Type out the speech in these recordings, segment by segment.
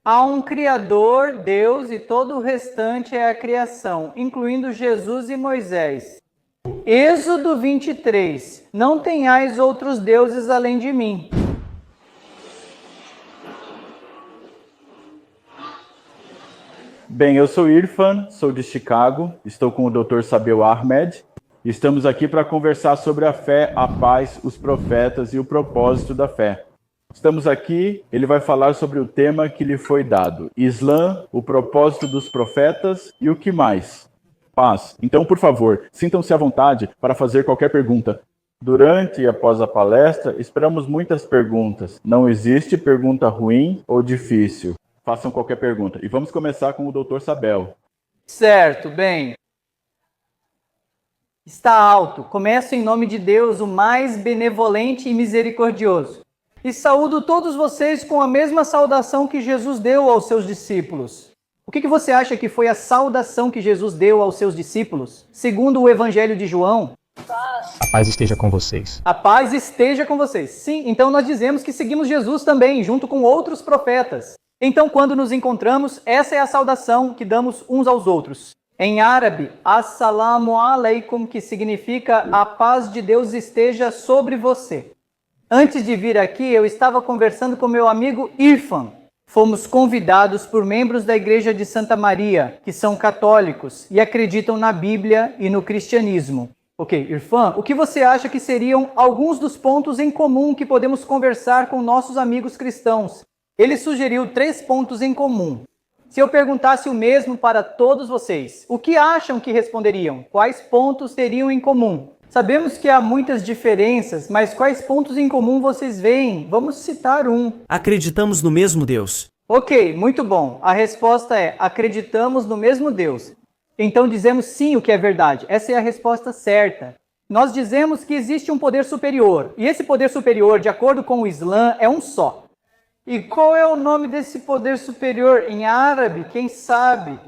Há um Criador, Deus, e todo o restante é a criação, incluindo Jesus e Moisés. Êxodo 23. Não tenhais outros deuses além de mim. Bem, eu sou Irfan, sou de Chicago, estou com o Dr. Sabel Ahmed. Estamos aqui para conversar sobre a fé, a paz, os profetas e o propósito da fé. Estamos aqui, ele vai falar sobre o tema que lhe foi dado: Islã, o propósito dos profetas e o que mais? Paz. Então, por favor, sintam-se à vontade para fazer qualquer pergunta. Durante e após a palestra, esperamos muitas perguntas. Não existe pergunta ruim ou difícil. Façam qualquer pergunta. E vamos começar com o Dr. Sabel. Certo, bem. Está alto. Começo em nome de Deus, o mais benevolente e misericordioso. E saúdo todos vocês com a mesma saudação que Jesus deu aos seus discípulos. O que você acha que foi a saudação que Jesus deu aos seus discípulos? Segundo o Evangelho de João. A paz esteja com vocês. A paz esteja com vocês. Sim, então nós dizemos que seguimos Jesus também, junto com outros profetas. Então, quando nos encontramos, essa é a saudação que damos uns aos outros. Em árabe, Assalamu alaikum, que significa a paz de Deus esteja sobre você. Antes de vir aqui, eu estava conversando com meu amigo Irfan. Fomos convidados por membros da Igreja de Santa Maria, que são católicos e acreditam na Bíblia e no cristianismo. Ok, Irfan, o que você acha que seriam alguns dos pontos em comum que podemos conversar com nossos amigos cristãos? Ele sugeriu 3 pontos em comum. Se eu perguntasse o mesmo para todos vocês, o que acham que responderiam? Quais pontos teriam em comum? Sabemos que há muitas diferenças, mas quais pontos em comum vocês veem? Vamos citar um. Acreditamos no mesmo Deus. Ok, muito bom. A resposta é: acreditamos no mesmo Deus. Então dizemos sim o que é verdade. Essa é a resposta certa. Nós dizemos que existe um poder superior. E esse poder superior, de acordo com o Islã, é um só. E qual é o nome desse poder superior em árabe? Quem sabe?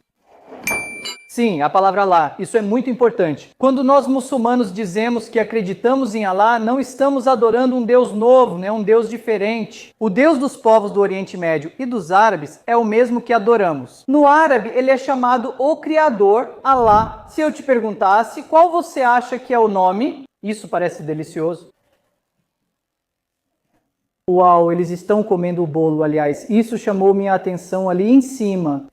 Sim, a palavra Alá. Isso é muito importante. Quando nós muçulmanos dizemos que acreditamos em Alá, não estamos adorando um Deus novo, um Deus diferente. O Deus dos povos do Oriente Médio e dos árabes é o mesmo que adoramos. No árabe, ele é chamado o Criador, Alá. Se eu te perguntasse, qual você acha que é o nome? Isso parece delicioso. Uau, eles estão comendo o bolo, aliás. Isso chamou minha atenção ali em cima.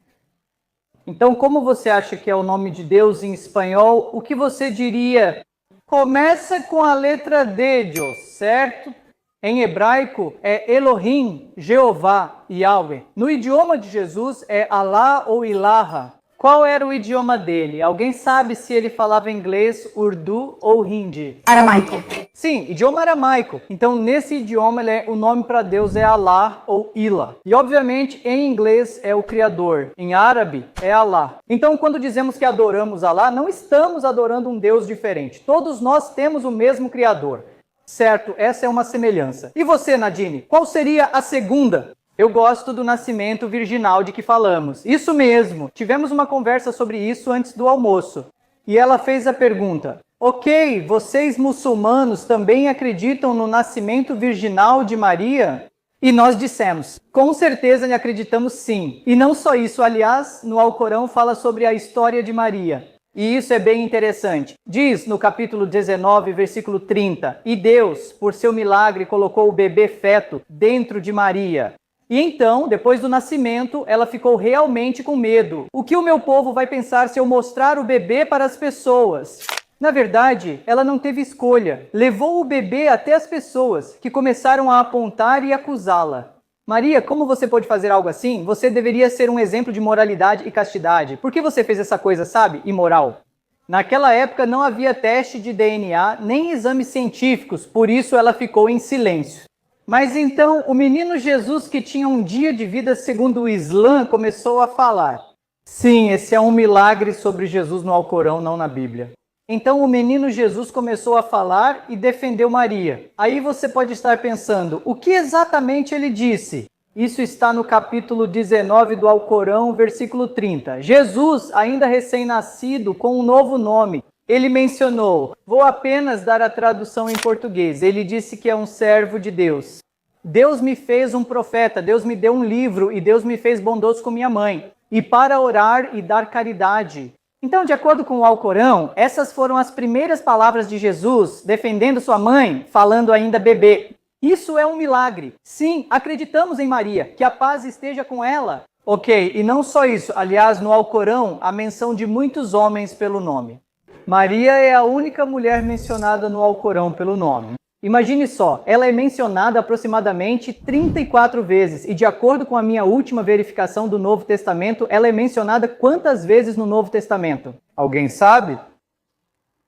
Então, como você acha que é o nome de Deus em espanhol? O que você diria? Começa com a letra D, Deus, certo? Em hebraico é Elohim, Jeová, Yahweh. No idioma de Jesus é Alá ou Ilaha. Qual era o idioma dele? Alguém sabe se ele falava inglês, urdu ou hindi? Aramaico. Sim, idioma aramaico. Então, nesse idioma, o nome para Deus é Allah ou Ilah. E, obviamente, em inglês é o Criador. Em árabe, é Allah. Então, quando dizemos que adoramos Allah, não estamos adorando um Deus diferente. Todos nós temos o mesmo Criador. Certo, essa é uma semelhança. E você, Nadine, qual seria a segunda? Eu gosto do nascimento virginal de que falamos. Isso mesmo, tivemos uma conversa sobre isso antes do almoço. E ela fez a pergunta: ok, vocês muçulmanos também acreditam no nascimento virginal de Maria? E nós dissemos, com certeza acreditamos sim. E não só isso, aliás, no Alcorão fala sobre a história de Maria. E isso é bem interessante. Diz no capítulo 19, versículo 30, e Deus, por seu milagre, colocou o bebê feto dentro de Maria. E então, depois do nascimento, ela ficou realmente com medo. O que o meu povo vai pensar se eu mostrar o bebê para as pessoas? Na verdade, ela não teve escolha. Levou o bebê até as pessoas, que começaram a apontar e acusá-la. Maria, como você pode fazer algo assim? Você deveria ser um exemplo de moralidade e castidade. Por que você fez essa coisa, sabe? Imoral. Naquela época não havia teste de DNA, nem exames científicos, por isso ela ficou em silêncio. Mas então, o menino Jesus, que tinha um dia de vida segundo o Islã, começou a falar. Sim, esse é um milagre sobre Jesus no Alcorão, não na Bíblia. Então o menino Jesus começou a falar e defendeu Maria. Aí você pode estar pensando, o que exatamente ele disse? Isso está no capítulo 19 do Alcorão, versículo 30. Jesus, ainda recém-nascido, com um novo nome, ele mencionou, vou apenas dar a tradução em português, ele disse que é um servo de Deus. Deus me fez um profeta, Deus me deu um livro e Deus me fez bondoso com minha mãe. E para orar e dar caridade. Então, de acordo com o Alcorão, essas foram as primeiras palavras de Jesus defendendo sua mãe, falando ainda bebê. Isso é um milagre. Sim, acreditamos em Maria, que a paz esteja com ela. Ok, e não só isso. Aliás, no Alcorão, há menção de muitos homens pelo nome. Maria é a única mulher mencionada no Alcorão pelo nome. Imagine só, ela é mencionada aproximadamente 34 vezes. E de acordo com a minha última verificação do Novo Testamento, ela é mencionada quantas vezes no Novo Testamento? Alguém sabe?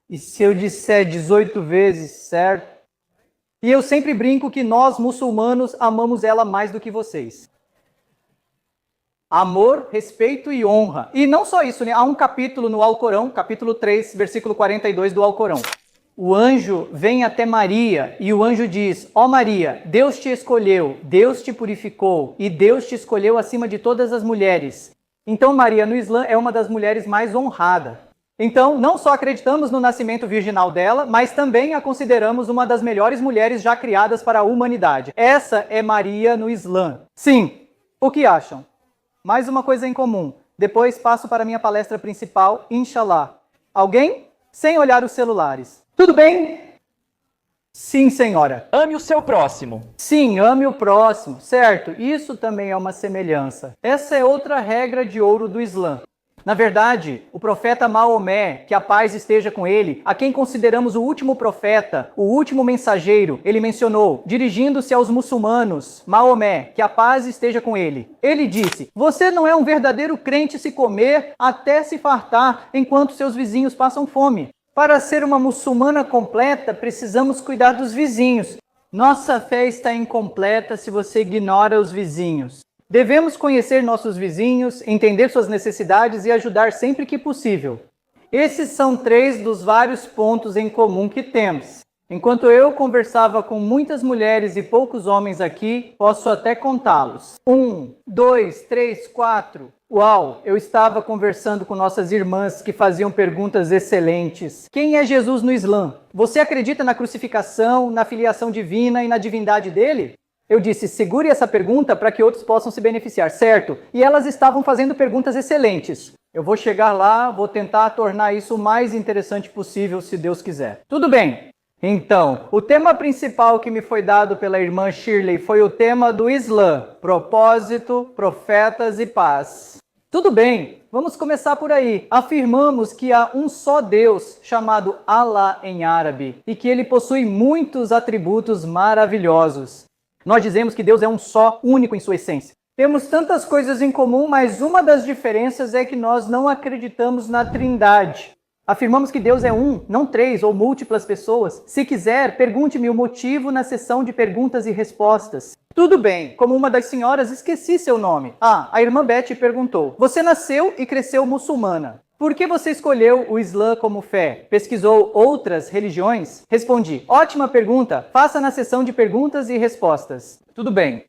E se eu disser 18 vezes, certo? E eu sempre brinco que nós, muçulmanos, amamos ela mais do que vocês. Amor, respeito e honra. E não só isso, né? Há um capítulo no Alcorão, capítulo 3, versículo 42 do Alcorão. O anjo vem até Maria e o anjo diz: ó Maria, Deus te escolheu, Deus te purificou e Deus te escolheu acima de todas as mulheres. Então Maria no Islã é uma das mulheres mais honradas. Então não só acreditamos no nascimento virginal dela, mas também a consideramos uma das melhores mulheres já criadas para a humanidade. Essa é Maria no Islã. Sim, o que acham? Mais uma coisa em comum. Depois passo para a minha palestra principal, inshallah. Alguém? Sem olhar os celulares. Tudo bem? Sim, senhora. Ame o seu próximo. Sim, ame o próximo, certo? Isso também é uma semelhança. Essa é outra regra de ouro do Islã. Na verdade, o profeta Maomé, que a paz esteja com ele, a quem consideramos o último profeta, o último mensageiro, ele mencionou, dirigindo-se aos muçulmanos, Maomé, que a paz esteja com ele. Ele disse: você não é um verdadeiro crente se comer até se fartar enquanto seus vizinhos passam fome. Para ser uma muçulmana completa, precisamos cuidar dos vizinhos. Nossa fé está incompleta se você ignora os vizinhos. Devemos conhecer nossos vizinhos, entender suas necessidades e ajudar sempre que possível. Esses são 3 dos vários pontos em comum que temos. Enquanto eu conversava com muitas mulheres e poucos homens aqui, posso até contá-los. 1, 2, 3, 4... Uau, eu estava conversando com nossas irmãs que faziam perguntas excelentes. Quem é Jesus no Islã? Você acredita na crucificação, na filiação divina e na divindade dele? Eu disse, segure essa pergunta para que outros possam se beneficiar, certo? E elas estavam fazendo perguntas excelentes. Eu vou chegar lá, vou tentar tornar isso o mais interessante possível, se Deus quiser. Tudo bem. Então, o tema principal que me foi dado pela irmã Shirley foi o tema do Islã, propósito, profetas e paz. Tudo bem, vamos começar por aí. Afirmamos que há um só Deus, chamado Allah em árabe, e que ele possui muitos atributos maravilhosos. Nós dizemos que Deus é um só, único em sua essência. Temos tantas coisas em comum, mas uma das diferenças é que nós não acreditamos na Trindade. Afirmamos que Deus é um, não 3 ou múltiplas pessoas. Se quiser, pergunte-me o motivo na sessão de perguntas e respostas. Tudo bem, como uma das senhoras, esqueci seu nome. A irmã Betty perguntou: você nasceu e cresceu muçulmana. Por que você escolheu o Islã como fé? Pesquisou outras religiões? Respondi: ótima pergunta, faça na sessão de perguntas e respostas. Tudo bem.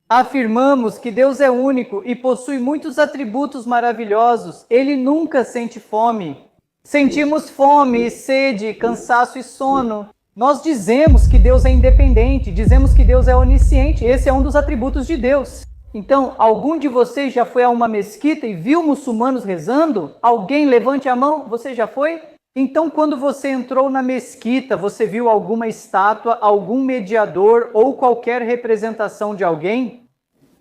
Afirmamos que Deus é único e possui muitos atributos maravilhosos. Ele nunca sente fome. Sentimos fome, sede, cansaço e sono. Nós dizemos que Deus é independente, dizemos que Deus é onisciente. Esse é um dos atributos de Deus. Então, algum de vocês já foi a uma mesquita e viu muçulmanos rezando? Alguém levante a mão, você já foi? Então, quando você entrou na mesquita, você viu alguma estátua, algum mediador ou qualquer representação de alguém?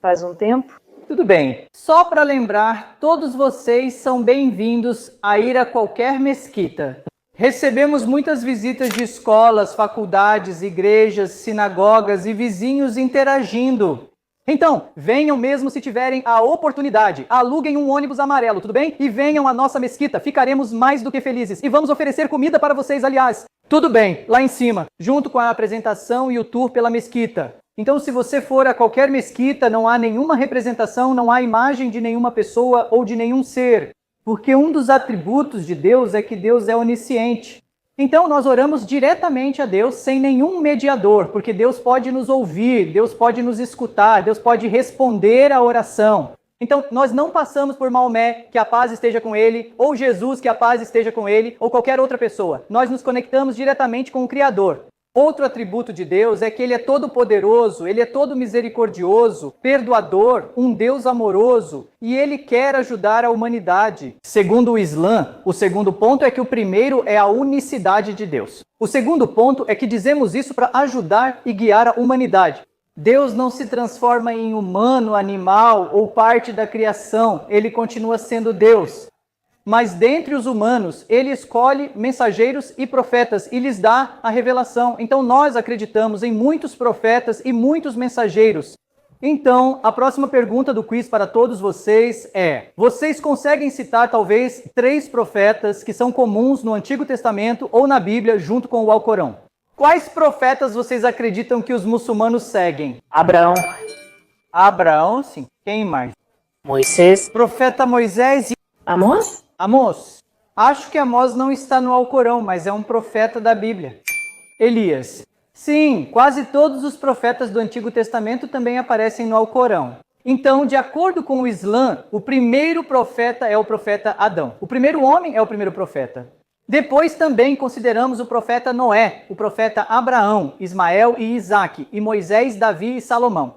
Faz um tempo. Tudo bem. Só para lembrar, todos vocês são bem-vindos a ir a qualquer mesquita. Recebemos muitas visitas de escolas, faculdades, igrejas, sinagogas e vizinhos interagindo. Então, venham mesmo se tiverem a oportunidade. Aluguem um ônibus amarelo, tudo bem? E venham à nossa mesquita. Ficaremos mais do que felizes. E vamos oferecer comida para vocês, aliás. Tudo bem, lá em cima, junto com a apresentação e o tour pela mesquita. Então, se você for a qualquer mesquita, não há nenhuma representação, não há imagem de nenhuma pessoa ou de nenhum ser. Porque um dos atributos de Deus é que Deus é onisciente. Então, nós oramos diretamente a Deus sem nenhum mediador, porque Deus pode nos ouvir, Deus pode nos escutar, Deus pode responder à oração. Então, nós não passamos por Maomé, que a paz esteja com ele, ou Jesus, que a paz esteja com ele, ou qualquer outra pessoa. Nós nos conectamos diretamente com o Criador. Outro atributo de Deus é que Ele é todo-poderoso, Ele é todo misericordioso, perdoador, um Deus amoroso, e Ele quer ajudar a humanidade. Segundo o Islã, o segundo ponto é que o primeiro é a unicidade de Deus. O segundo ponto é que dizemos isso para ajudar e guiar a humanidade. Deus não se transforma em humano, animal ou parte da criação, Ele continua sendo Deus. Mas dentre os humanos, Ele escolhe mensageiros e profetas e lhes dá a revelação. Então nós acreditamos em muitos profetas e muitos mensageiros. Então, a próxima pergunta do quiz para todos vocês é: vocês conseguem citar talvez 3 profetas que são comuns no Antigo Testamento ou na Bíblia junto com o Alcorão? Quais profetas vocês acreditam que os muçulmanos seguem? Abraão, Abraão, sim. Quem mais? Moisés, Profeta Moisés e Amós, Amós. Acho que Amós não está no Alcorão, mas é um profeta da Bíblia. Elias. Sim, quase todos os profetas do Antigo Testamento também aparecem no Alcorão. Então, de acordo com o Islã, o primeiro profeta é o profeta Adão. O primeiro homem é o primeiro profeta. Depois também consideramos o profeta Noé, o profeta Abraão, Ismael e Isaque, e Moisés, Davi e Salomão.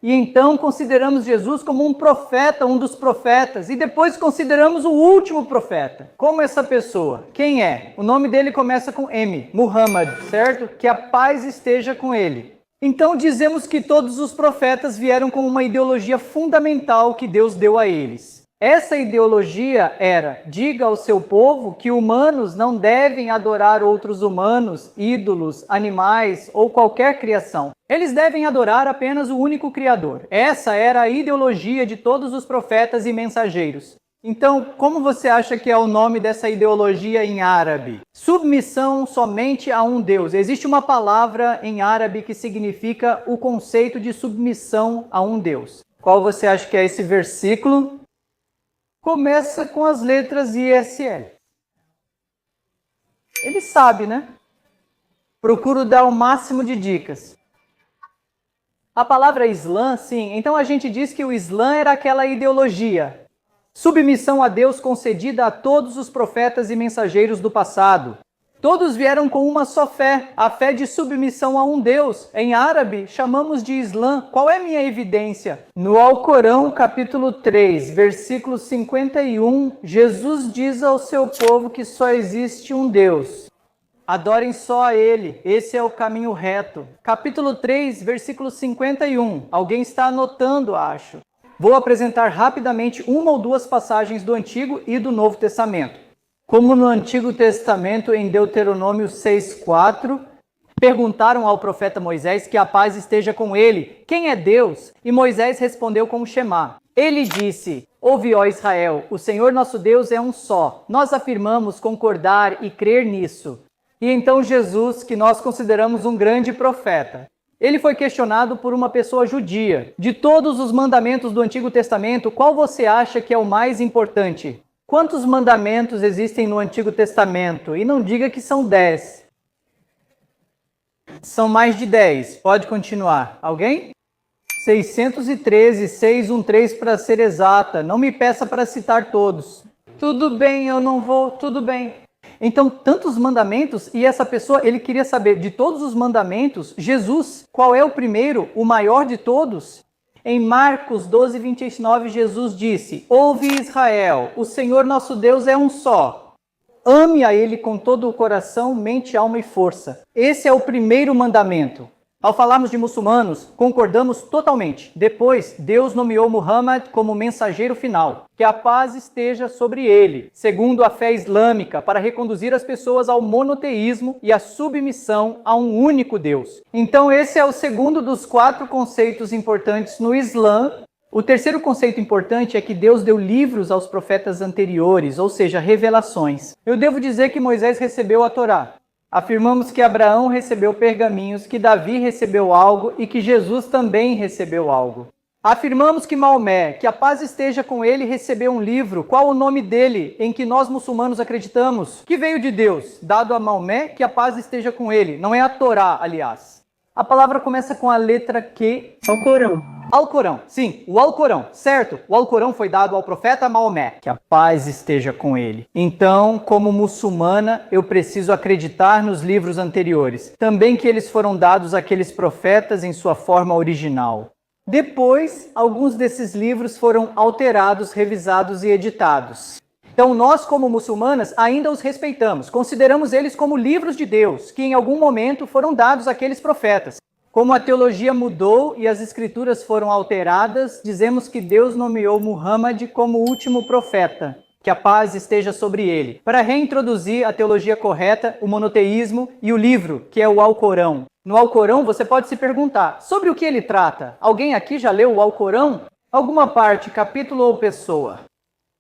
E então consideramos Jesus como um profeta, um dos profetas, e depois consideramos o último profeta. Como essa pessoa? Quem é? O nome dele começa com M, Muhammad, certo? Que a paz esteja com ele. Então dizemos que todos os profetas vieram com uma ideologia fundamental que Deus deu a eles. Essa ideologia era: diga ao seu povo que humanos não devem adorar outros humanos, ídolos, animais ou qualquer criação. Eles devem adorar apenas o único Criador. Essa era a ideologia de todos os profetas e mensageiros. Então, como você acha que é o nome dessa ideologia em árabe? Submissão somente a um Deus. Existe uma palavra em árabe que significa o conceito de submissão a um Deus. Qual você acha que é esse versículo? Começa com as letras ISL. Ele sabe, né? Procuro dar o máximo de dicas. A palavra Islã, sim. Então a gente diz que o Islã era aquela ideologia. Submissão a Deus concedida a todos os profetas e mensageiros do passado. Todos vieram com uma só fé, a fé de submissão a um Deus. Em árabe, chamamos de Islã. Qual é minha evidência? No Alcorão, capítulo 3, versículo 51, Jesus diz ao seu povo que só existe um Deus. Adorem só a Ele, esse é o caminho reto. Capítulo 3, versículo 51. Alguém está anotando, acho. Vou apresentar rapidamente uma ou duas passagens do Antigo e do Novo Testamento. Como no Antigo Testamento, em Deuteronômio 6:4, perguntaram ao profeta Moisés que a paz esteja com ele. Quem é Deus? E Moisés respondeu com o Shema. Ele disse: ouve, ó Israel, o Senhor nosso Deus é um só. Nós afirmamos concordar e crer nisso. E então Jesus, que nós consideramos um grande profeta, ele foi questionado por uma pessoa judia. De todos os mandamentos do Antigo Testamento, qual você acha que é o mais importante? Quantos mandamentos existem no Antigo Testamento? E não diga que são 10. São mais de 10. Pode continuar. Alguém? 613, 613 para ser exata. Não me peça para citar todos. Tudo bem, eu não vou. Tudo bem. Então, tantos mandamentos, e essa pessoa, ele queria saber de todos os mandamentos, Jesus, qual é o primeiro, o maior de todos? Em Marcos 12, 29, Jesus disse: ouve Israel, o Senhor nosso Deus é um só. Ame a Ele com todo o coração, mente, alma e força. Esse é o primeiro mandamento. Ao falarmos de muçulmanos, concordamos totalmente. Depois, Deus nomeou Muhammad como mensageiro final. Que a paz esteja sobre ele, segundo a fé islâmica, para reconduzir as pessoas ao monoteísmo e à submissão a um único Deus. Então esse é o segundo dos 4 conceitos importantes no Islã. O terceiro conceito importante é que Deus deu livros aos profetas anteriores, ou seja, revelações. Eu devo dizer que Moisés recebeu a Torá. Afirmamos que Abraão recebeu pergaminhos, que Davi recebeu algo e que Jesus também recebeu algo. Afirmamos que Maomé, que a paz esteja com ele, recebeu um livro. Qual o nome dele, em que nós muçulmanos acreditamos? Que veio de Deus, dado a Maomé, que a paz esteja com ele. Não é a Torá, aliás. A palavra começa com a letra Q. Alcorão. Alcorão, sim, o Alcorão, certo? O Alcorão foi dado ao profeta Maomé, que a paz esteja com ele. Então, como muçulmana, eu preciso acreditar nos livros anteriores, também que eles foram dados àqueles profetas em sua forma original. Depois, alguns desses livros foram alterados, revisados e editados. Então, nós como muçulmanas ainda os respeitamos, consideramos eles como livros de Deus, que em algum momento foram dados àqueles profetas. Como a teologia mudou e as escrituras foram alteradas, dizemos que Deus nomeou Muhammad como último profeta, que a paz esteja sobre ele, para reintroduzir a teologia correta, o monoteísmo e o livro, que é o Alcorão. No Alcorão, você pode se perguntar, sobre o que ele trata? Alguém aqui já leu o Alcorão? Alguma parte, capítulo ou pessoa?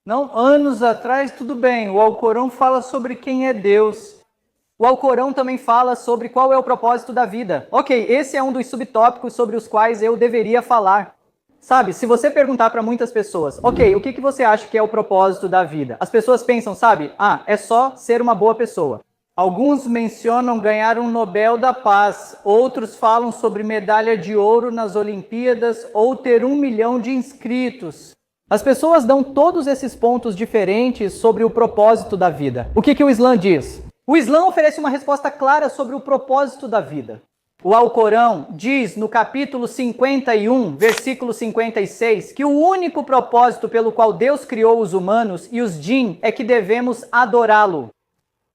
Não? Anos atrás, tudo bem, o Alcorão fala sobre quem é Deus. O Alcorão também fala sobre qual é o propósito da vida. Ok, esse é um dos subtópicos sobre os quais eu deveria falar. Sabe, se você perguntar para muitas pessoas, ok, o que você acha que é o propósito da vida? As pessoas pensam, sabe, é só ser uma boa pessoa. Alguns mencionam ganhar um Nobel da Paz, outros falam sobre medalha de ouro nas Olimpíadas ou ter 1 milhão de inscritos. As pessoas dão todos esses pontos diferentes sobre o propósito da vida. O que o Islã diz? O Islã oferece uma resposta clara sobre o propósito da vida. O Alcorão diz no capítulo 51, versículo 56, que o único propósito pelo qual Deus criou os humanos e os jinn é que devemos adorá-lo.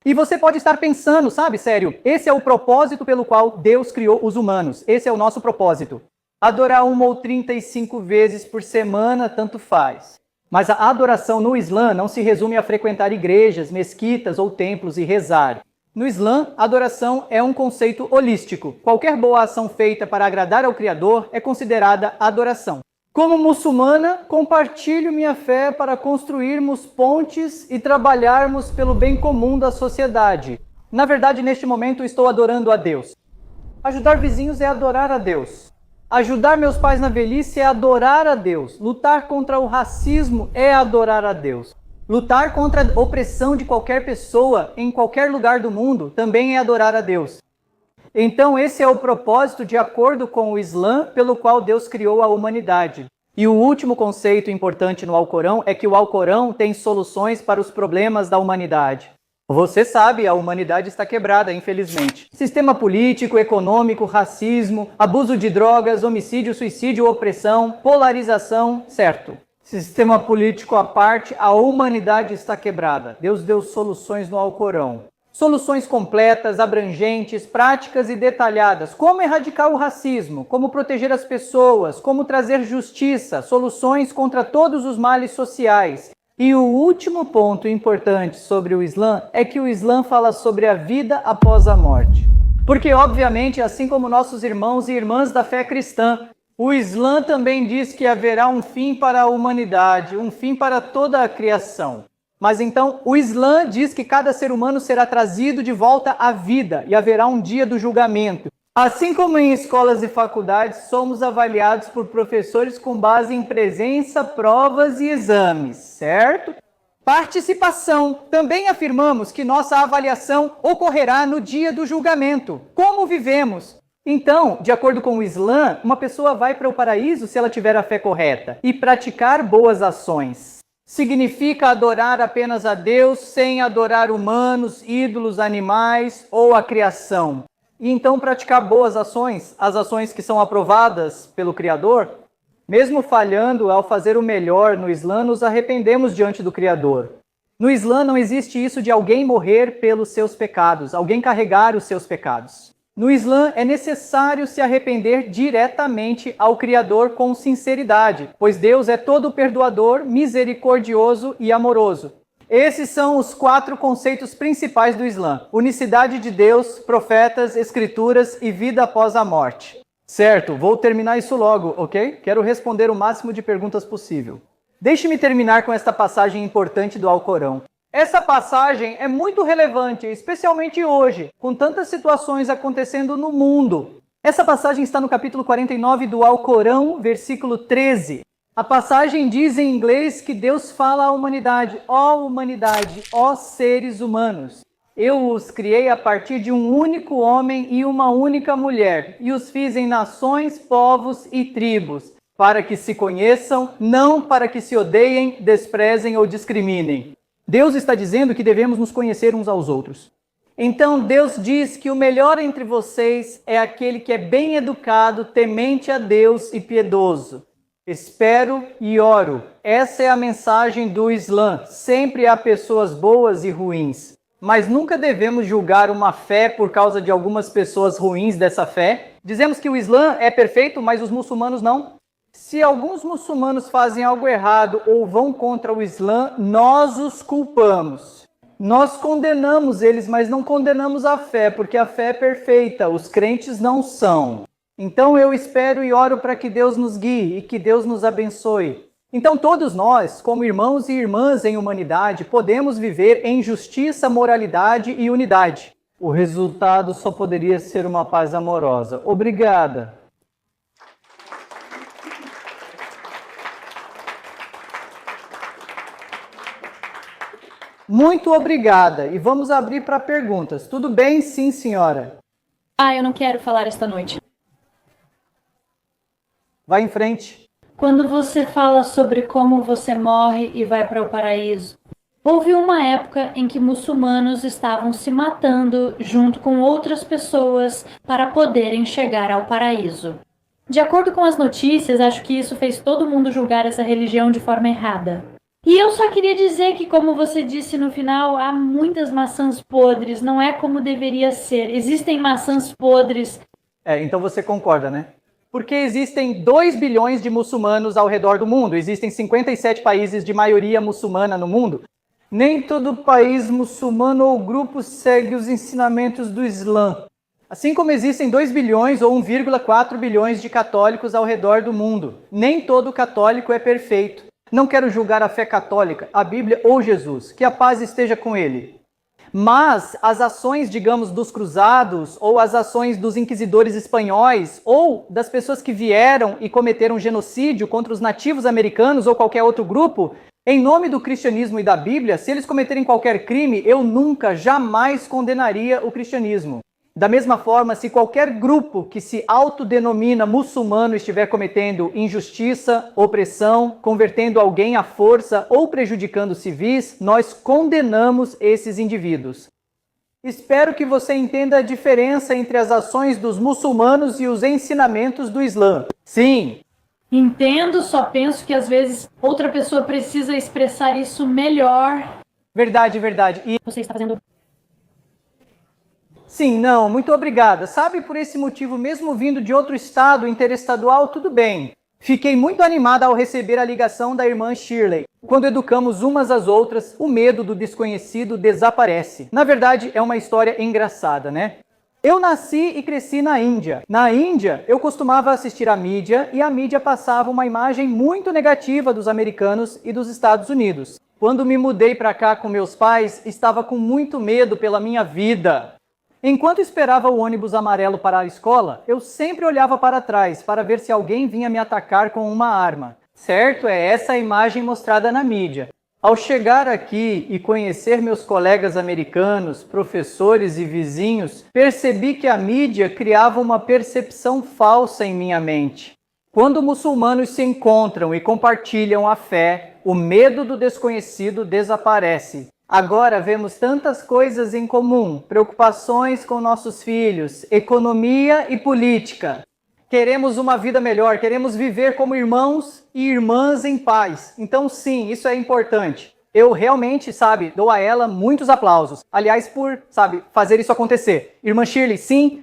E você pode estar pensando, sabe, sério, esse é o propósito pelo qual Deus criou os humanos. Esse é o nosso propósito. Adorar 1 ou 35 vezes por semana, tanto faz. Mas a adoração no Islã não se resume a frequentar igrejas, mesquitas ou templos e rezar. No Islã, adoração é um conceito holístico. Qualquer boa ação feita para agradar ao Criador é considerada adoração. Como muçulmana, compartilho minha fé para construirmos pontes e trabalharmos pelo bem comum da sociedade. Na verdade, neste momento, estou adorando a Deus. Ajudar vizinhos é adorar a Deus. Ajudar meus pais na velhice é adorar a Deus. Lutar contra o racismo é adorar a Deus. Lutar contra a opressão de qualquer pessoa em qualquer lugar do mundo também é adorar a Deus. Então esse é o propósito de acordo com o Islã pelo qual Deus criou a humanidade. E o último conceito importante no Alcorão é que o Alcorão tem soluções para os problemas da humanidade. Você sabe, a humanidade está quebrada, infelizmente. Sistema político, econômico, racismo, abuso de drogas, homicídio, suicídio, opressão, polarização, certo. Sistema político à parte, a humanidade está quebrada. Deus deu soluções no Alcorão. Soluções completas, abrangentes, práticas e detalhadas. Como erradicar o racismo, como proteger as pessoas, como trazer justiça, soluções contra todos os males sociais. E o último ponto importante sobre o Islã é que o Islã fala sobre a vida após a morte. Porque, obviamente, assim como nossos irmãos e irmãs da fé cristã, o Islã também diz que haverá um fim para a humanidade, um fim para toda a criação. Mas então, o Islã diz que cada ser humano será trazido de volta à vida e haverá um dia do julgamento. Assim como em escolas e faculdades, somos avaliados por professores com base em presença, provas e exames, certo? Participação. Também afirmamos que nossa avaliação ocorrerá no dia do julgamento. Como vivemos? Então, de acordo com o Islã, uma pessoa vai para o paraíso se ela tiver a fé correta e praticar boas ações. Significa adorar apenas a Deus sem adorar humanos, ídolos, animais ou a criação. E então praticar boas ações, as ações que são aprovadas pelo Criador. Mesmo falhando ao fazer o melhor no Islã, nos arrependemos diante do Criador. No Islã não existe isso de alguém morrer pelos seus pecados, alguém carregar os seus pecados. No Islã é necessário se arrepender diretamente ao Criador com sinceridade, pois Deus é todo perdoador, misericordioso e amoroso. Esses são os 4 conceitos principais do Islã: unicidade de Deus, profetas, escrituras e vida após a morte. Certo, vou terminar isso logo, ok? Quero responder o máximo de perguntas possível. Deixe-me terminar com esta passagem importante do Alcorão. Essa passagem é muito relevante, especialmente hoje, com tantas situações acontecendo no mundo. Essa passagem está no capítulo 49 do Alcorão, versículo 13. A passagem diz em inglês que Deus fala à humanidade, ó seres humanos. Eu os criei a partir de um único homem e uma única mulher, e os fiz em nações, povos e tribos, para que se conheçam, não para que se odeiem, desprezem ou discriminem. Deus está dizendo que devemos nos conhecer uns aos outros. Então Deus diz que o melhor entre vocês é aquele que é bem educado, temente a Deus e piedoso. Espero e oro. Essa é a mensagem do Islã. Sempre há pessoas boas e ruins. Mas nunca devemos julgar uma fé por causa de algumas pessoas ruins dessa fé. Dizemos que o Islã é perfeito, mas os muçulmanos não. Se alguns muçulmanos fazem algo errado ou vão contra o Islã, nós os culpamos. Nós condenamos eles, mas não condenamos a fé, porque a fé é perfeita, os crentes não são. Então eu espero e oro para que Deus nos guie e que Deus nos abençoe. Então todos nós, como irmãos e irmãs em humanidade, podemos viver em justiça, moralidade e unidade. O resultado só poderia ser uma paz amorosa. Obrigada. Muito obrigada. E vamos abrir para perguntas. Tudo bem? Sim, senhora. Eu não quero falar esta noite. Vai em frente. Quando você fala sobre como você morre e vai para o paraíso, houve uma época em que muçulmanos estavam se matando junto com outras pessoas para poderem chegar ao paraíso. De acordo com as notícias, acho que isso fez todo mundo julgar essa religião de forma errada. E eu só queria dizer que, como você disse no final, há muitas maçãs podres, não é como deveria ser. Existem maçãs podres. Então você concorda, né? Porque existem 2 bilhões de muçulmanos ao redor do mundo. Existem 57 países de maioria muçulmana no mundo. Nem todo país muçulmano ou grupo segue os ensinamentos do Islã. Assim como existem 2 bilhões ou 1,4 bilhões de católicos ao redor do mundo. Nem todo católico é perfeito. Não quero julgar a fé católica, a Bíblia ou Jesus, que a paz esteja com ele. Mas as ações, digamos, dos cruzados, ou as ações dos inquisidores espanhóis, ou das pessoas que vieram e cometeram genocídio contra os nativos americanos ou qualquer outro grupo, em nome do cristianismo e da Bíblia, se eles cometerem qualquer crime, eu nunca, jamais condenaria o cristianismo. Da mesma forma, se qualquer grupo que se autodenomina muçulmano estiver cometendo injustiça, opressão, convertendo alguém à força ou prejudicando civis, nós condenamos esses indivíduos. Espero que você entenda a diferença entre as ações dos muçulmanos e os ensinamentos do Islã. Sim. Entendo, só penso que às vezes outra pessoa precisa expressar isso melhor. Verdade, verdade. E você está fazendo... Sim, não, muito obrigada. Sabe, por esse motivo, mesmo vindo de outro estado interestadual, tudo bem. Fiquei muito animada ao receber a ligação da irmã Shirley. Quando educamos umas às outras, o medo do desconhecido desaparece. Na verdade, é uma história engraçada, né? Eu nasci e cresci na Índia. Na Índia, eu costumava assistir à mídia e a mídia passava uma imagem muito negativa dos americanos e dos Estados Unidos. Quando me mudei para cá com meus pais, estava com muito medo pela minha vida. Enquanto esperava o ônibus amarelo para a escola, eu sempre olhava para trás para ver se alguém vinha me atacar com uma arma. Certo, é essa a imagem mostrada na mídia. Ao chegar aqui e conhecer meus colegas americanos, professores e vizinhos, percebi que a mídia criava uma percepção falsa em minha mente. Quando muçulmanos se encontram e compartilham a fé, o medo do desconhecido desaparece. Agora vemos tantas coisas em comum, preocupações com nossos filhos, economia e política. Queremos uma vida melhor, queremos viver como irmãos e irmãs em paz. Então sim, isso é importante. Eu realmente, dou a ela muitos aplausos. Aliás, por, fazer isso acontecer. Irmã Shirley, sim?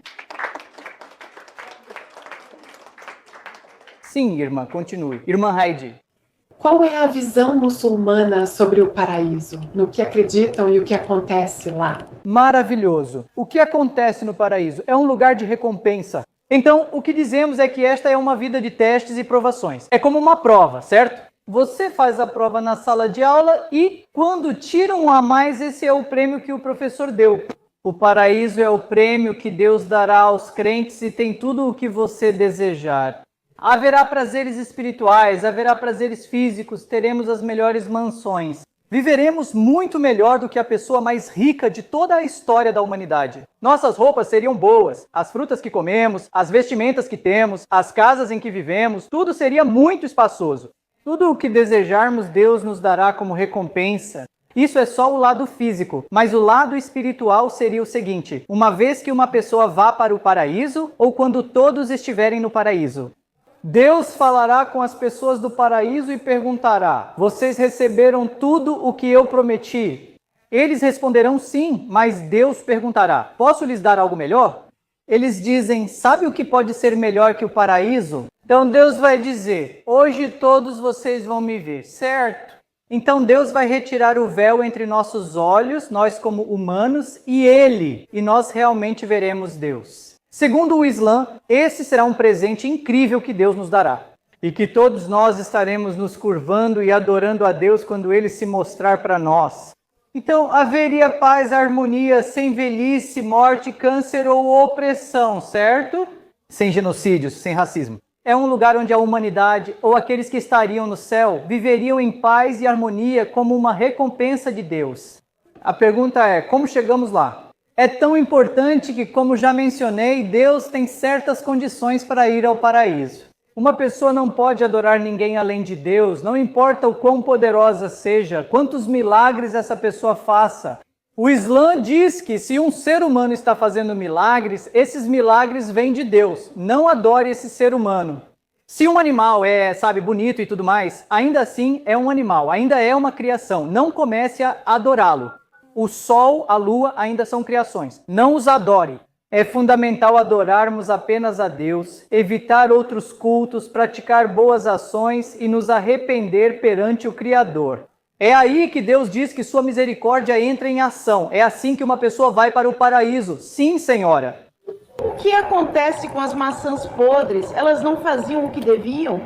Sim, irmã, continue. Irmã Heidi. Qual é a visão muçulmana sobre o paraíso? No que acreditam e o que acontece lá? Maravilhoso! O que acontece no paraíso? É um lugar de recompensa. Então, o que dizemos é que esta é uma vida de testes e provações. É como uma prova, certo? Você faz a prova na sala de aula e, quando tiram a mais, esse é o prêmio que o professor deu. O paraíso é o prêmio que Deus dará aos crentes e tem tudo o que você desejar. Haverá prazeres espirituais, haverá prazeres físicos, teremos as melhores mansões. Viveremos muito melhor do que a pessoa mais rica de toda a história da humanidade. Nossas roupas seriam boas, as frutas que comemos, as vestimentas que temos, as casas em que vivemos, tudo seria muito espaçoso. Tudo o que desejarmos, Deus nos dará como recompensa. Isso é só o lado físico, mas o lado espiritual seria o seguinte: uma vez que uma pessoa vá para o paraíso ou quando todos estiverem no paraíso. Deus falará com as pessoas do paraíso e perguntará: vocês receberam tudo o que eu prometi? Eles responderão sim, mas Deus perguntará: posso lhes dar algo melhor? Eles dizem: sabe o que pode ser melhor que o paraíso? Então Deus vai dizer: hoje todos vocês vão me ver, certo? Então Deus vai retirar o véu entre nossos olhos, nós como humanos, e nós realmente veremos Deus. Segundo o Islã, esse será um presente incrível que Deus nos dará. E que todos nós estaremos nos curvando e adorando a Deus quando Ele se mostrar para nós. Então, haveria paz, harmonia, sem velhice, morte, câncer ou opressão, certo? Sem genocídios, sem racismo. É um lugar onde a humanidade, ou aqueles que estariam no céu, viveriam em paz e harmonia como uma recompensa de Deus. A pergunta é: como chegamos lá? É tão importante que, como já mencionei, Deus tem certas condições para ir ao paraíso. Uma pessoa não pode adorar ninguém além de Deus, não importa o quão poderosa seja, quantos milagres essa pessoa faça. O Islã diz que se um ser humano está fazendo milagres, esses milagres vêm de Deus. Não adore esse ser humano. Se um animal é, bonito e tudo mais, ainda assim é um animal, ainda é uma criação. Não comece a adorá-lo. O sol, a lua ainda são criações. Não os adore. É fundamental adorarmos apenas a Deus, evitar outros cultos, praticar boas ações e nos arrepender perante o Criador. É aí que Deus diz que sua misericórdia entra em ação. É assim que uma pessoa vai para o paraíso. Sim, Senhora. O que acontece com as maçãs podres? Elas não faziam o que deviam?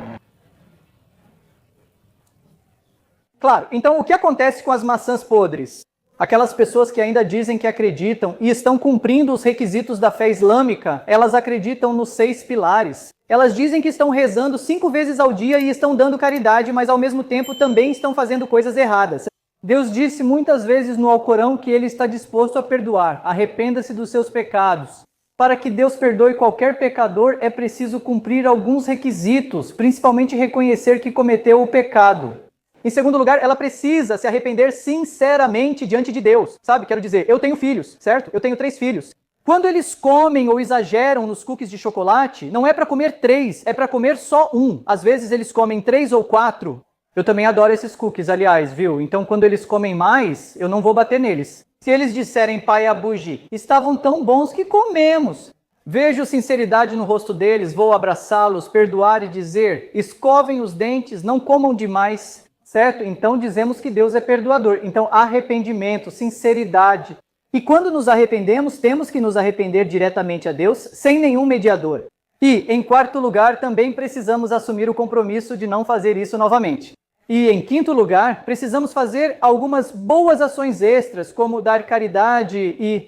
Claro, então o que acontece com as maçãs podres? Aquelas pessoas que ainda dizem que acreditam e estão cumprindo os requisitos da fé islâmica, elas acreditam nos 6 pilares. Elas dizem que estão rezando 5 vezes ao dia e estão dando caridade, mas ao mesmo tempo também estão fazendo coisas erradas. Deus disse muitas vezes no Alcorão que Ele está disposto a perdoar. Arrependa-se dos seus pecados. Para que Deus perdoe qualquer pecador, é preciso cumprir alguns requisitos, principalmente reconhecer que cometeu o pecado. Em segundo lugar, ela precisa se arrepender sinceramente diante de Deus. Quero dizer, eu tenho filhos, certo? Eu tenho 3 filhos. Quando eles comem ou exageram nos cookies de chocolate, não é para comer 3, é para comer só 1. Às vezes eles comem 3 ou 4. Eu também adoro esses cookies, aliás, viu? Então quando eles comem mais, eu não vou bater neles. Se eles disserem, pai Abuji, estavam tão bons que comemos. Vejo sinceridade no rosto deles, vou abraçá-los, perdoar e dizer, escovem os dentes, não comam demais. Certo? Então dizemos que Deus é perdoador. Então arrependimento, sinceridade. E quando nos arrependemos, temos que nos arrepender diretamente a Deus, sem nenhum mediador. E, em quarto lugar, também precisamos assumir o compromisso de não fazer isso novamente. E, em quinto lugar, precisamos fazer algumas boas ações extras, como dar caridade e,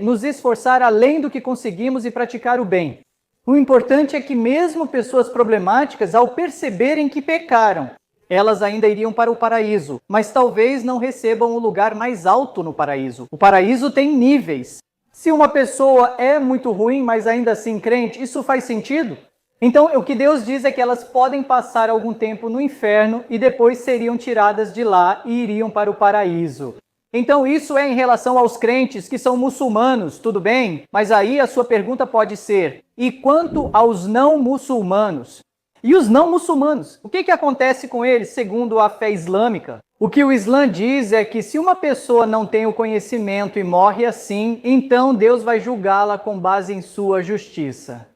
nos esforçar além do que conseguimos e praticar o bem. O importante é que mesmo pessoas problemáticas, ao perceberem que pecaram, elas ainda iriam para o paraíso, mas talvez não recebam o lugar mais alto no paraíso. O paraíso tem níveis. Se uma pessoa é muito ruim, mas ainda assim crente, isso faz sentido? Então, o que Deus diz é que elas podem passar algum tempo no inferno e depois seriam tiradas de lá e iriam para o paraíso. Então, isso é em relação aos crentes que são muçulmanos, tudo bem? Mas aí a sua pergunta pode ser, e quanto aos não muçulmanos? E os não muçulmanos, o que acontece com eles segundo a fé islâmica? O que o Islã diz é que se uma pessoa não tem o conhecimento e morre assim, então Deus vai julgá-la com base em sua justiça.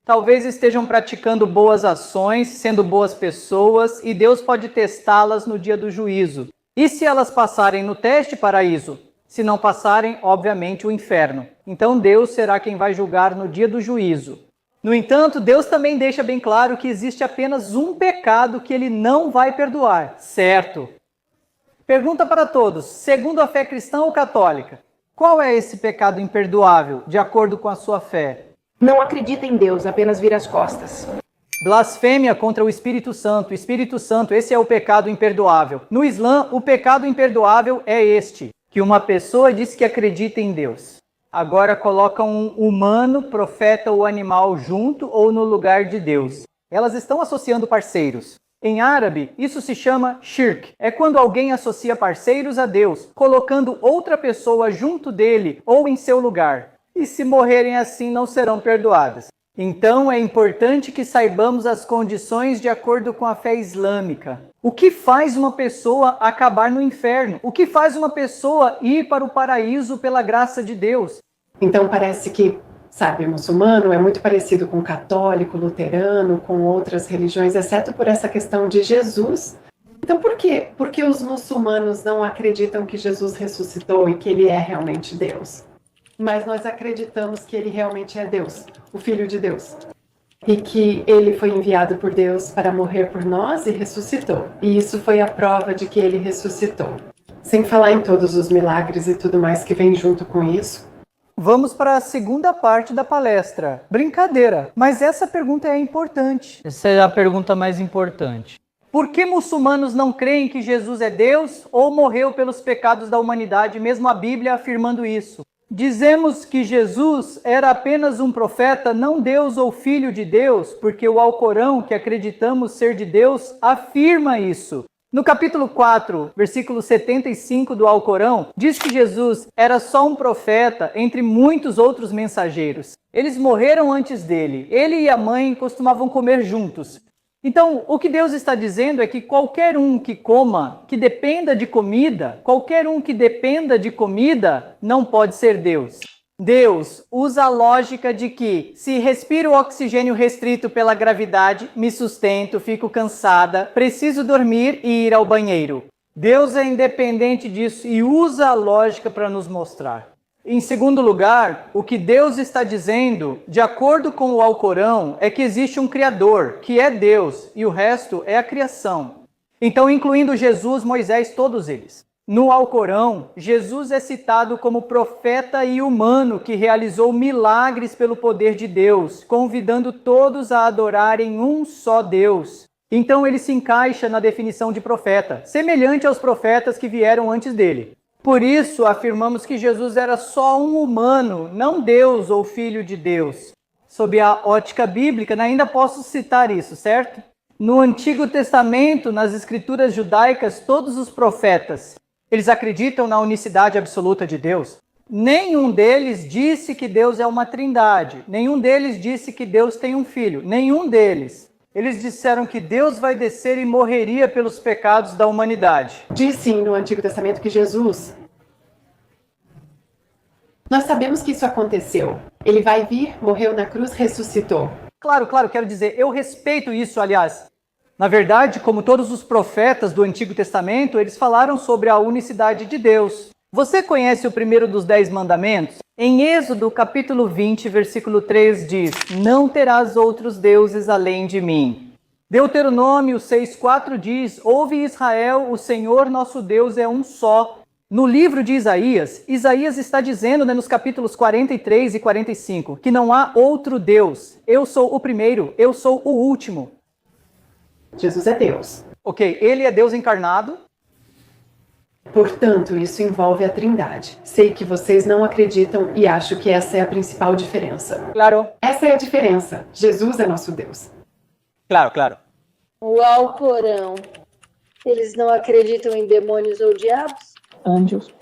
Talvez estejam praticando boas ações, sendo boas pessoas, e Deus pode testá-las no dia do juízo. E se elas passarem no teste, paraíso? Se não passarem, obviamente, o inferno. Então Deus será quem vai julgar no dia do juízo. No entanto, Deus também deixa bem claro que existe apenas um pecado que Ele não vai perdoar, certo? Pergunta para todos, segundo a fé cristã ou católica, qual é esse pecado imperdoável, de acordo com a sua fé? Não acredita em Deus, apenas vira as costas. Blasfêmia contra o Espírito Santo. O Espírito Santo, esse é o pecado imperdoável. No Islã, o pecado imperdoável é este, que uma pessoa diz que acredita em Deus. Agora coloca um humano, profeta ou animal junto ou no lugar de Deus. Elas estão associando parceiros. Em árabe, isso se chama shirk. É quando alguém associa parceiros a Deus, colocando outra pessoa junto dele ou em seu lugar. E se morrerem assim, não serão perdoadas. Então é importante que saibamos as condições de acordo com a fé islâmica. O que faz uma pessoa acabar no inferno? O que faz uma pessoa ir para o paraíso pela graça de Deus? Então parece que, sabe, muçulmano é muito parecido com católico, luterano, com outras religiões, exceto por essa questão de Jesus. Então por quê? Porque os muçulmanos não acreditam que Jesus ressuscitou e que ele é realmente Deus. Mas nós acreditamos que ele realmente é Deus, o Filho de Deus. E que ele foi enviado por Deus para morrer por nós e ressuscitou. E isso foi a prova de que ele ressuscitou. Sem falar em todos os milagres e tudo mais que vem junto com isso. Vamos para a segunda parte da palestra. Brincadeira, mas essa pergunta é importante. Essa é a pergunta mais importante. Por que muçulmanos não creem que Jesus é Deus ou morreu pelos pecados da humanidade, mesmo a Bíblia afirmando isso? Dizemos que Jesus era apenas um profeta, não Deus ou Filho de Deus, porque o Alcorão, que acreditamos ser de Deus, afirma isso. No capítulo 4, versículo 75 do Alcorão, diz que Jesus era só um profeta entre muitos outros mensageiros. Eles morreram antes dele. Ele e a mãe costumavam comer juntos. Então, o que Deus está dizendo é que qualquer um que coma, que dependa de comida, qualquer um que dependa de comida, não pode ser Deus. Deus usa a lógica de que, se respiro oxigênio restrito pela gravidade, me sustento, fico cansada, preciso dormir e ir ao banheiro. Deus é independente disso e usa a lógica para nos mostrar. Em segundo lugar, o que Deus está dizendo, de acordo com o Alcorão, é que existe um Criador, que é Deus, e o resto é a criação. Então, incluindo Jesus, Moisés, todos eles. No Alcorão, Jesus é citado como profeta e humano que realizou milagres pelo poder de Deus, convidando todos a adorarem um só Deus. Então, ele se encaixa na definição de profeta, semelhante aos profetas que vieram antes dele. Por isso, afirmamos que Jesus era só um humano, não Deus ou Filho de Deus. Sob a ótica bíblica, ainda posso citar isso, certo? No Antigo Testamento, nas Escrituras judaicas, todos os profetas, eles acreditam na unicidade absoluta de Deus. Nenhum deles disse que Deus é uma trindade. Nenhum deles disse que Deus tem um filho. Nenhum deles. Eles disseram que Deus vai descer e morreria pelos pecados da humanidade. Diz sim no Antigo Testamento que Jesus... Nós sabemos que isso aconteceu. Ele vai vir, morreu na cruz, ressuscitou. Claro, quero dizer, eu respeito isso, aliás. Na verdade, como todos os profetas do Antigo Testamento, eles falaram sobre a unicidade de Deus. Você conhece o primeiro dos 10 mandamentos? Em Êxodo, capítulo 20, versículo 3 diz: "Não terás outros deuses além de mim." Deuteronômio 6,4 diz: "Ouve Israel, o Senhor nosso Deus é um só." No livro de Isaías, Isaías está dizendo, nos capítulos 43 e 45, que não há outro Deus. Eu sou o primeiro, eu sou o último. Jesus é Deus. Ok, ele é Deus encarnado. Portanto, isso envolve a Trindade. Sei que vocês não acreditam e acho que essa é a principal diferença. Claro. Essa é a diferença. Jesus é nosso Deus. Claro. O Alcorão. Eles não acreditam em demônios ou diabos? Anjos.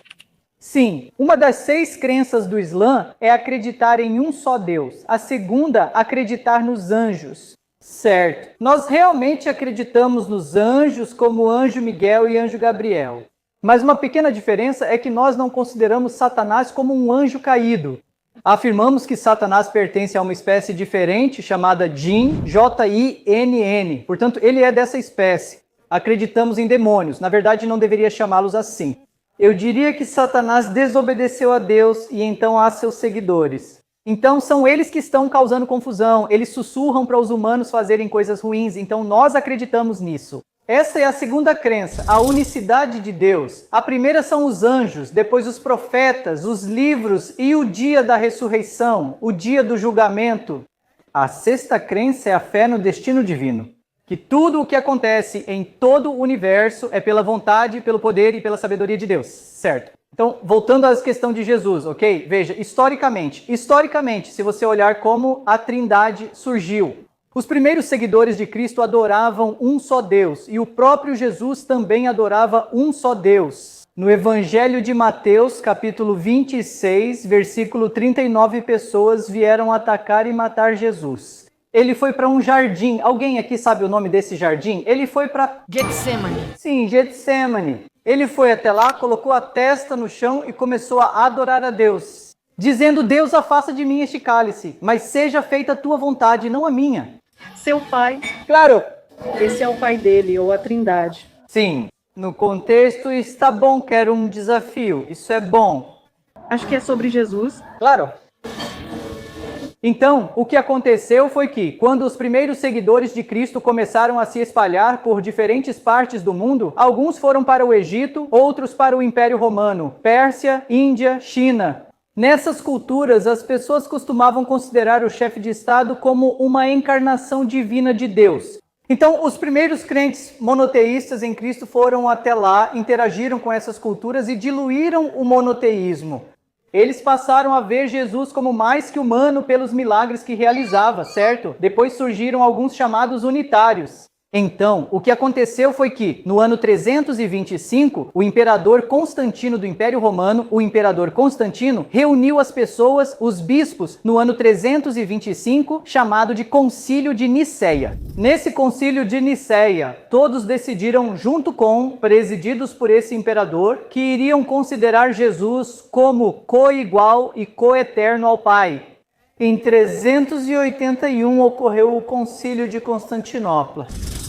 Sim, uma das 6 crenças do Islã é acreditar em um só Deus. A segunda, acreditar nos anjos. Certo. Nós realmente acreditamos nos anjos como anjo Miguel e anjo Gabriel. Mas uma pequena diferença é que nós não consideramos Satanás como um anjo caído. Afirmamos que Satanás pertence a uma espécie diferente chamada Jinn, J-I-N-N. Portanto, ele é dessa espécie. Acreditamos em demônios. Na verdade, não deveria chamá-los assim. Eu diria que Satanás desobedeceu a Deus e então há seus seguidores. Então são eles que estão causando confusão. Eles sussurram para os humanos fazerem coisas ruins. Então nós acreditamos nisso. Essa é a segunda crença, a unicidade de Deus. A primeira são os anjos, depois os profetas, os livros e o dia da ressurreição, o dia do julgamento. A sexta crença é a fé no destino divino. Que tudo o que acontece em todo o universo é pela vontade, pelo poder e pela sabedoria de Deus, certo? Então, voltando à questão de Jesus, ok? Veja, historicamente, se você olhar como a Trindade surgiu, os primeiros seguidores de Cristo adoravam um só Deus, e o próprio Jesus também adorava um só Deus. No Evangelho de Mateus, capítulo 26, versículo 39, pessoas vieram atacar e matar Jesus. Ele foi para um jardim. Alguém aqui sabe o nome desse jardim? Ele foi para Getsemane. Sim, Getsemane. Ele foi até lá, colocou a testa no chão e começou a adorar a Deus, dizendo: Deus, afasta de mim este cálice, mas seja feita a tua vontade, não a minha. Seu pai, Claro. esse é o pai dele, ou a Trindade. Sim, no contexto está bom, quero um desafio. Isso é bom. Acho que é sobre Jesus. Claro. Então, o que aconteceu foi que, quando os primeiros seguidores de Cristo começaram a se espalhar por diferentes partes do mundo, alguns foram para o Egito, outros para o Império Romano, Pérsia, Índia, China. Nessas culturas, as pessoas costumavam considerar o chefe de Estado como uma encarnação divina de Deus. Então, os primeiros crentes monoteístas em Cristo foram até lá, interagiram com essas culturas e diluíram o monoteísmo. Eles passaram a ver Jesus como mais que humano pelos milagres que realizava, certo? Depois surgiram alguns chamados unitários. Então, o que aconteceu foi que, no ano 325, o imperador Constantino do Império Romano, o imperador Constantino, reuniu as pessoas, os bispos, no ano 325, chamado de Concílio de Nicéia. Nesse Concílio de Nicéia, todos decidiram, junto com, presididos por esse imperador, que iriam considerar Jesus como coigual e coeterno ao Pai. Em 381 ocorreu o Concílio de Constantinopla.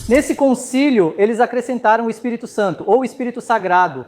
Nesse concílio, eles acrescentaram o Espírito Santo, ou Espírito Sagrado.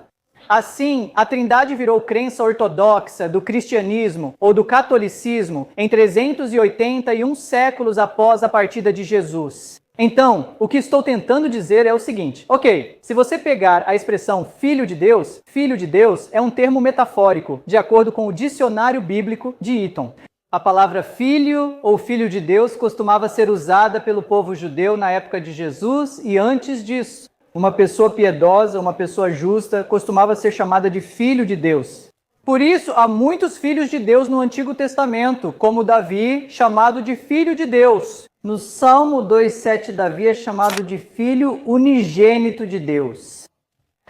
Assim, a Trindade virou crença ortodoxa do cristianismo ou do catolicismo em 381 séculos após a partida de Jesus. Então, o que estou tentando dizer é o seguinte: ok, se você pegar a expressão filho de Deus é um termo metafórico, de acordo com o dicionário bíblico de Eaton. A palavra filho ou filho de Deus costumava ser usada pelo povo judeu na época de Jesus e antes disso. Uma pessoa piedosa, uma pessoa justa, costumava ser chamada de filho de Deus. Por isso, há muitos filhos de Deus no Antigo Testamento, como Davi, chamado de filho de Deus. No Salmo 2,7, Davi é chamado de filho unigênito de Deus.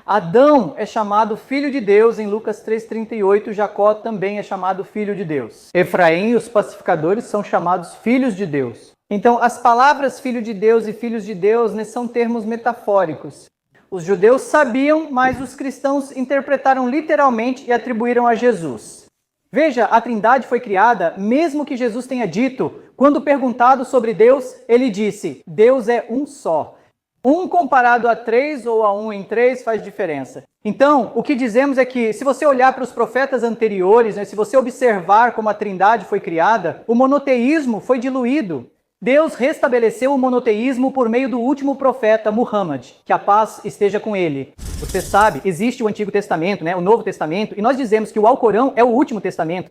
Adão é chamado filho de Deus em Lucas 3,38, Jacó também é chamado filho de Deus. Efraim e os pacificadores são chamados filhos de Deus. Então, as palavras filho de Deus e filhos de Deus são termos metafóricos. Os judeus sabiam, mas os cristãos interpretaram literalmente e atribuíram a Jesus. Veja, a Trindade foi criada mesmo que Jesus tenha dito, quando perguntado sobre Deus, ele disse: Deus é um só. Um comparado a 3 ou a 1 em 3 faz diferença. Então, o que dizemos é que, se você olhar para os profetas anteriores, se você observar como a Trindade foi criada, o monoteísmo foi diluído. Deus restabeleceu o monoteísmo por meio do último profeta, Muhammad, que a paz esteja com ele. Você sabe, existe o Antigo Testamento, o Novo Testamento, e nós dizemos que o Alcorão é o último testamento.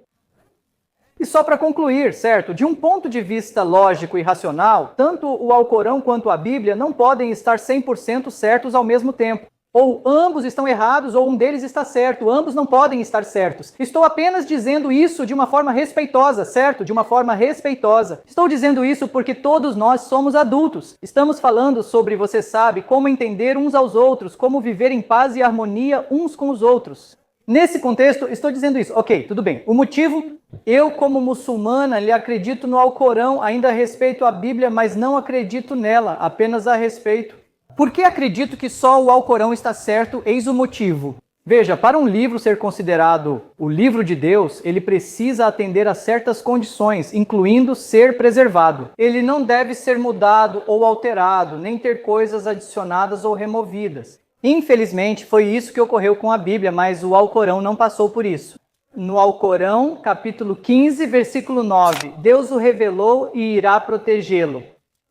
E só para concluir, certo? De um ponto de vista lógico e racional, tanto o Alcorão quanto a Bíblia não podem estar 100% certos ao mesmo tempo. Ou ambos estão errados ou um deles está certo. Ambos não podem estar certos. Estou apenas dizendo isso de uma forma respeitosa, certo? De uma forma respeitosa. Estou dizendo isso porque todos nós somos adultos. Estamos falando sobre, você sabe, como entender uns aos outros, como viver em paz e harmonia uns com os outros. Nesse contexto, estou dizendo isso. Ok, tudo bem. O motivo? Eu, como muçulmana, lhe acredito no Alcorão, ainda respeito a Bíblia, mas não acredito nela, apenas a respeito. Por que acredito que só o Alcorão está certo? Eis o motivo. Veja, para um livro ser considerado o livro de Deus, ele precisa atender a certas condições, incluindo ser preservado. Ele não deve ser mudado ou alterado, nem ter coisas adicionadas ou removidas. Infelizmente, foi isso que ocorreu com a Bíblia, mas o Alcorão não passou por isso. No Alcorão, capítulo 15, versículo 9, Deus o revelou e irá protegê-lo.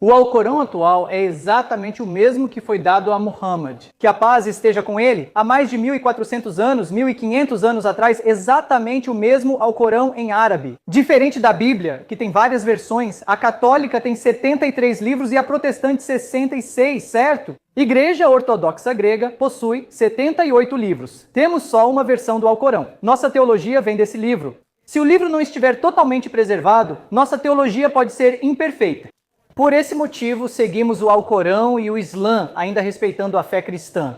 O Alcorão atual é exatamente o mesmo que foi dado a Muhammad. Que a paz esteja com ele. Há mais de 1.400 anos, 1.500 anos atrás, exatamente o mesmo Alcorão em árabe. Diferente da Bíblia, que tem várias versões, a católica tem 73 livros e a protestante 66, certo? Igreja Ortodoxa Grega possui 78 livros. Temos só uma versão do Alcorão. Nossa teologia vem desse livro. Se o livro não estiver totalmente preservado, nossa teologia pode ser imperfeita. Por esse motivo, seguimos o Alcorão e o Islã, ainda respeitando a fé cristã.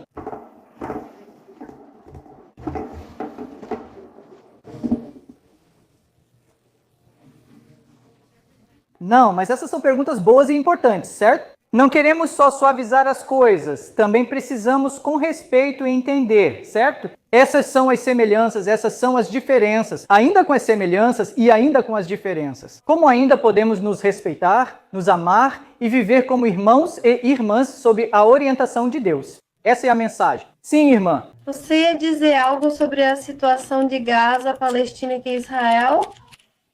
Não, mas essas são perguntas boas e importantes, certo? Não queremos só suavizar as coisas, também precisamos com respeito entender, certo? Essas são as semelhanças, essas são as diferenças, ainda com as semelhanças e ainda com as diferenças. Como ainda podemos nos respeitar, nos amar e viver como irmãos e irmãs sob a orientação de Deus? Essa é a mensagem. Sim, irmã. Você ia dizer algo sobre a situação de Gaza, Palestina e Israel?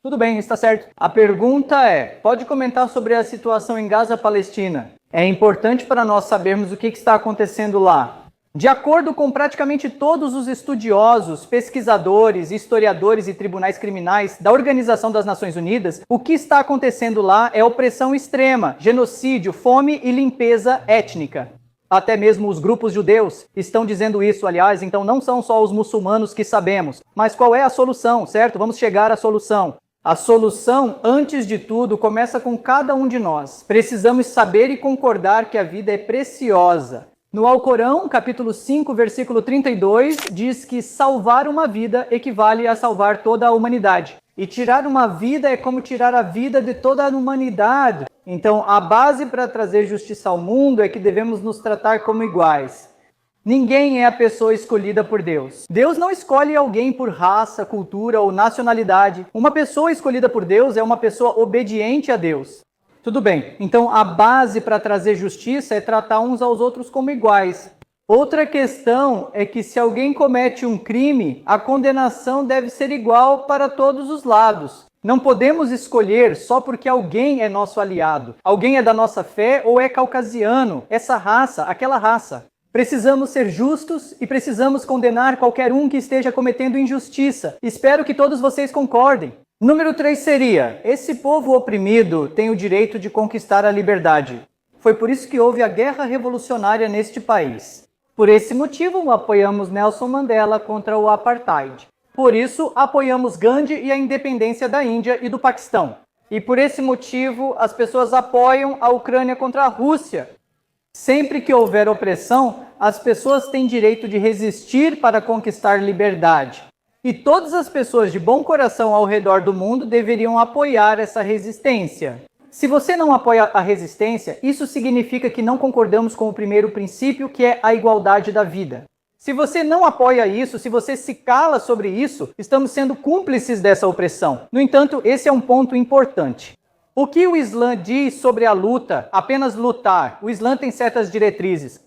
Tudo bem, está certo. A pergunta é, pode comentar sobre a situação em Gaza, Palestina? É importante para nós sabermos o que está acontecendo lá. De acordo com praticamente todos os estudiosos, pesquisadores, historiadores e tribunais criminais da Organização das Nações Unidas, o que está acontecendo lá é opressão extrema, genocídio, fome e limpeza étnica. Até mesmo os grupos judeus estão dizendo isso, aliás, então não são só os muçulmanos que sabemos. Mas qual é a solução, certo? Vamos chegar à solução. A solução, antes de tudo, começa com cada um de nós. Precisamos saber e concordar que a vida é preciosa. No Alcorão, capítulo 5, versículo 32, diz que salvar uma vida equivale a salvar toda a humanidade. E tirar uma vida é como tirar a vida de toda a humanidade. Então, a base para trazer justiça ao mundo é que devemos nos tratar como iguais. Ninguém é a pessoa escolhida por Deus. Deus não escolhe alguém por raça, cultura ou nacionalidade. Uma pessoa escolhida por Deus é uma pessoa obediente a Deus. Tudo bem, então a base para trazer justiça é tratar uns aos outros como iguais. Outra questão é que se alguém comete um crime, a condenação deve ser igual para todos os lados. Não podemos escolher só porque alguém é nosso aliado. Alguém é da nossa fé ou é caucasiano, essa raça, aquela raça. Precisamos ser justos e precisamos condenar qualquer um que esteja cometendo injustiça. Espero que todos vocês concordem. Número 3 seria, esse povo oprimido tem o direito de conquistar a liberdade. Foi por isso que houve a guerra revolucionária neste país. Por esse motivo, apoiamos Nelson Mandela contra o apartheid. Por isso, apoiamos Gandhi e a independência da Índia e do Paquistão. E por esse motivo, as pessoas apoiam a Ucrânia contra a Rússia. Sempre que houver opressão, as pessoas têm direito de resistir para conquistar liberdade. E todas as pessoas de bom coração ao redor do mundo deveriam apoiar essa resistência. Se você não apoia a resistência, isso significa que não concordamos com o primeiro princípio, que é a igualdade da vida. Se você não apoia isso, se você se cala sobre isso, estamos sendo cúmplices dessa opressão. No entanto, esse é um ponto importante. O que o Islã diz sobre a luta? Apenas lutar. O Islã tem certas diretrizes.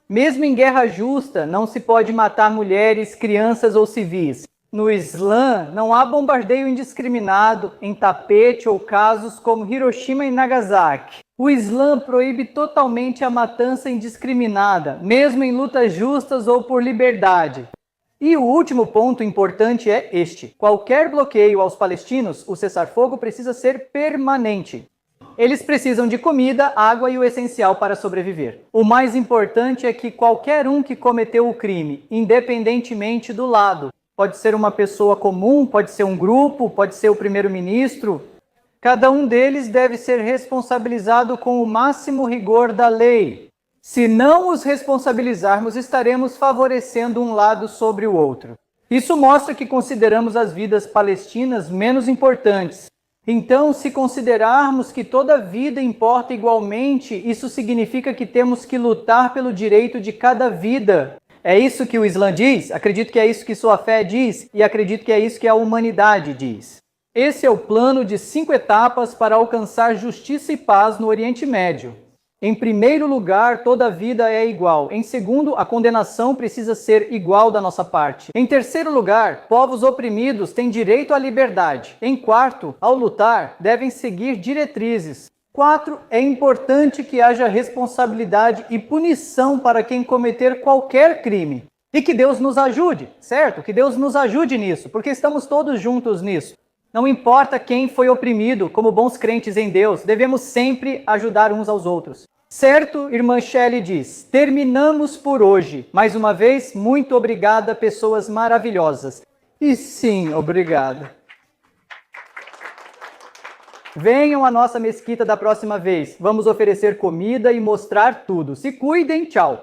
Mesmo em guerra justa, não se pode matar mulheres, crianças ou civis. No Islã, não há bombardeio indiscriminado em tapete ou casos como Hiroshima e Nagasaki. O Islã proíbe totalmente a matança indiscriminada, mesmo em lutas justas ou por liberdade. E o último ponto importante é este. Qualquer bloqueio aos palestinos, o cessar-fogo precisa ser permanente. Eles precisam de comida, água e o essencial para sobreviver. O mais importante é que qualquer um que cometeu o crime, independentemente do lado, pode ser uma pessoa comum, pode ser um grupo, pode ser o primeiro-ministro, cada um deles deve ser responsabilizado com o máximo rigor da lei. Se não os responsabilizarmos, estaremos favorecendo um lado sobre o outro. Isso mostra que consideramos as vidas palestinas menos importantes. Então, se considerarmos que toda vida importa igualmente, isso significa que temos que lutar pelo direito de cada vida. É isso que o Islã diz? Acredito que é isso que sua fé diz e acredito que é isso que a humanidade diz. Esse é o plano de 5 etapas para alcançar justiça e paz no Oriente Médio. Em primeiro lugar, toda vida é igual. Em segundo, a condenação precisa ser igual da nossa parte. Em terceiro lugar, povos oprimidos têm direito à liberdade. Em quarto, ao lutar, devem seguir diretrizes. 4. É importante que haja responsabilidade e punição para quem cometer qualquer crime. E que Deus nos ajude, certo? Que Deus nos ajude nisso, porque estamos todos juntos nisso. Não importa quem foi oprimido, como bons crentes em Deus, devemos sempre ajudar uns aos outros. Certo, irmã Shelley diz, terminamos por hoje. Mais uma vez, muito obrigada, pessoas maravilhosas. E sim, obrigada. Venham à nossa mesquita da próxima vez. Vamos oferecer comida e mostrar tudo. Se cuidem, tchau.